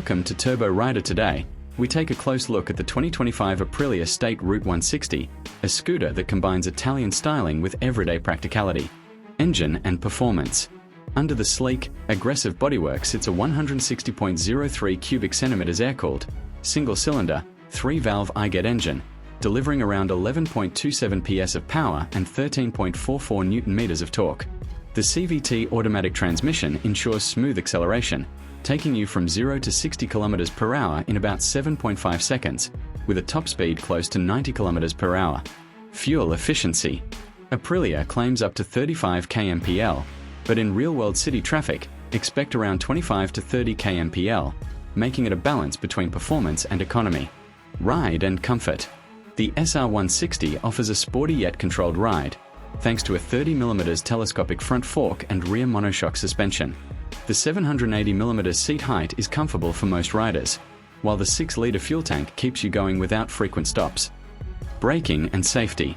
Welcome to Turbo Rider. Today, we take a close look at the 2025 Aprilia State Route 160, a scooter that combines Italian styling with everyday practicality, engine and performance. Under the sleek, aggressive bodywork sits a 160.03 cubic centimeters air-cooled, single-cylinder, 3-valve I-Get engine, delivering around 11.27 PS of power and 13.44 Newton-meters of torque. The CVT automatic transmission ensures smooth acceleration, taking you from 0 to 60 km per hour in about 7.5 seconds, with a top speed close to 90 km per hour. Fuel efficiency. Aprilia claims up to 35 kmpl, but in real-world city traffic, expect around 25 to 30 kmpl, making it a balance between performance and economy. Ride and comfort. The SR160 offers a sporty yet controlled ride, thanks to a 30mm telescopic front fork and rear monoshock suspension. The 780mm seat height is comfortable for most riders, while the 6-litre fuel tank keeps you going without frequent stops. Braking and safety.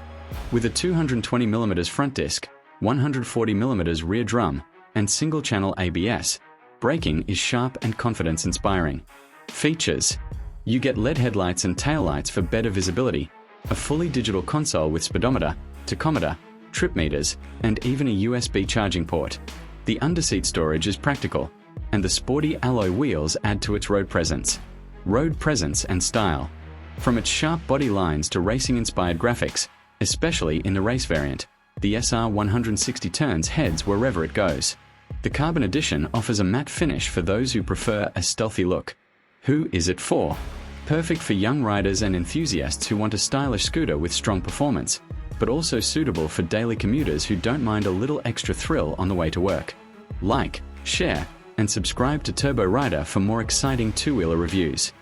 With a 220mm front disc, 140mm rear drum, and single-channel ABS, braking is sharp and confidence-inspiring. Features. You get LED headlights and taillights for better visibility, a fully digital console with speedometer, tachometer, trip meters, and even a USB charging port. The underseat storage is practical, and the sporty alloy wheels add to its road presence. Road presence and style. From its sharp body lines to racing-inspired graphics, especially in the race variant, the SR160 turns heads wherever it goes. The Carbon Edition offers a matte finish for those who prefer a stealthy look. Who is it for? Perfect for young riders and enthusiasts who want a stylish scooter with strong performance, but also suitable for daily commuters who don't mind a little extra thrill on the way to work. Like, share, and subscribe to Turbo Rider for more exciting two-wheeler reviews.